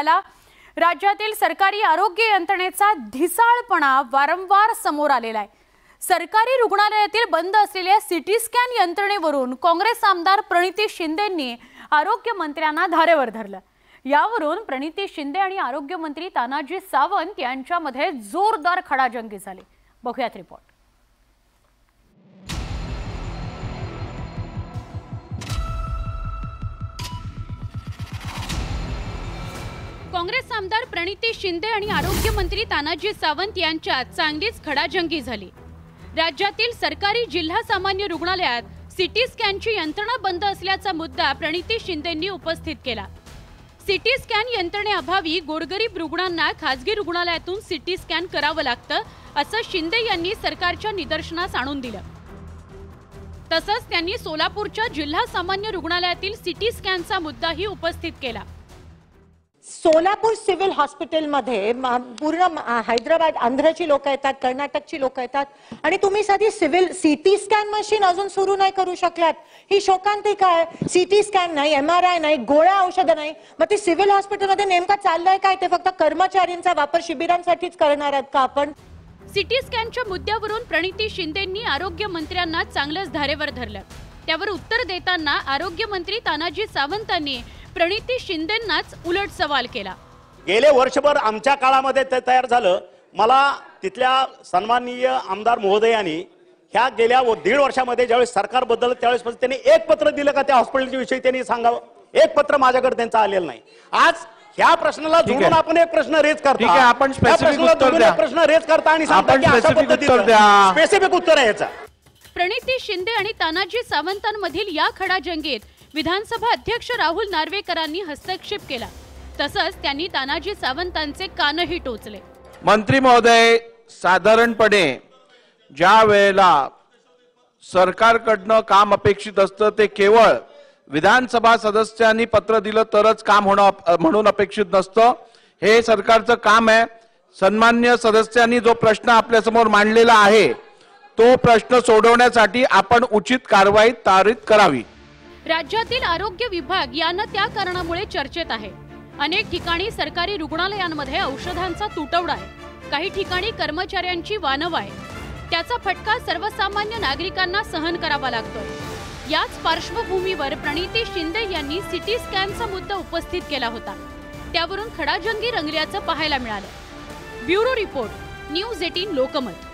राज्यातील सरकारी आरोग्य यंत्रणेचा ढिसाळपणा वारंवार समोर आलेला आहे। सरकारी रुग्णालयातील बंद असलेल्या सिटी स्कॅन यंत्रणेवरून काँग्रेस आमदार प्रणिती शिंदेंनी आरोग्य मंत्र्यांना धारेवर धरलं। यावरून प्रणिती शिंदे आणि आरोग्य मंत्री तानाजी सावंत यांच्यामध्ये जोरदार खडाजंगी झाली। बघूयात रिपोर्ट। काँग्रेस आमदार प्रणिती शिंदे आणि आरोग्य मंत्री तानाजी सावंत यांच्यात चांगलीच खडाजंगी झाली। राज्यातील सरकारी जिल्हा सामान्य रुग्णालयात सिटी स्कॅनची यंत्रणा बंद असल्याचा मुद्दा प्रणिती शिंदेंनी उपस्थित केला। सिटी स्कॅन यंत्रणेअभावी गोरगरीब रुग्णांना खासगी रुग्णालयातून सिटी स्कॅन करावं लागतं असं शिंदे यांनी सरकारच्या निदर्शनास आणून दिलं। तसंच त्यांनी सोलापूरच्या जिल्हा सामान्य रुग्णालयातील सिटी स्कॅनचा मुद्दाही उपस्थित केला। सोलापूर सिव्हिल हॉस्पिटल मध्ये पूर्ण हैदराबाद आंध्रची लोक येतात, कर्नाटकची लोक येतात आणि तुम्ही साधी सिव्हिल सीटी स्कॅन मशीन अजून सुरू नाही करू शकलात। ही शोकांतिका आहे। सीटी स्कॅन नाही, MRI नाही, गोळ्या औषधं नाही। मग ते सिव्हिल हॉस्पिटलमध्ये नेमका चाललंय काय? ते फक्त कर्मचाऱ्यांचा वापर शिबिरांसाठीच करणार आहेत का आपण? सिटी स्कॅनच्या मुद्द्यावरून प्रणिती शिंदेंनी आरोग्य मंत्र्यांना चांगलंच धारेवर धरलं। त्यावर उत्तर देताना आरोग्य मंत्री तानाजी सावंतांनी प्रणिती शिंदेंनाच उलट सवाल केला। गेले वर्षभर आमच्या काळामध्ये ते तयार झालं। मला तिथल्या सन्माननीय आमदार महोदयांनी ह्या गेल्या 1.5 वर्षामध्ये ज्यावेळेस सरकार बदललं त्यावेळेस त्यांनी एक पत्र दिलं का त्या हॉस्पिटलच्या विषयी त्यांनी सांगावं? एक पत्र माझ्याकडे त्यांचं आलेलं नाही। आज ह्या प्रश्नाला जोडून आपण एक प्रश्न रेज करतो। आपण स्पेसिफिक उत्तर आहे याचा। प्रणिती शिंदे आणि तानाजी सावंतांमधील या खडाजंगीत विधानसभा अध्यक्ष राहुल नार्वेकरांनी हस्तक्षेप केला। तसंच त्यांनी तानाजी सावंतांचे कानही टोचले। मंत्री महोदय, साधारणपणे ज्या वेळेला सरकारकडनं काम अपेक्षित असतं ते केवळ विधानसभा सदस्यांनी पत्र दिलं तरच काम होणं म्हणून अपेक्षित नसतं। हे सरकारचं काम आहे। सन्मान्य सदस्यांनी जो प्रश्न आपल्या समोर मांडलेला आहे तो प्रश्न सोडवण्यासाठी आपण उचित कारवाई त्वरित करावी। राज्यातील आरोग्य विभाग यानं त्या कारणामुळे चर्चेत आहे। अनेक ठिकाणी सरकारी रुग्णालयांमध्ये औषधांचा तुटवडा आहे। काही ठिकाणी कर्मचाऱ्यांची वानवा आहे। त्याचा फटका सर्वसामान्य नागरिकांना सहन करावा लागतोय। याच पार्श्वभूमीवर प्रणिती शिंदे यांनी सिटी स्कॅनचा मुद्दा उपस्थित केला होता। त्यावरून खडाजंगी रंगल्याचं पाहायला मिळालं। Bureau report, news 18 Lokmat.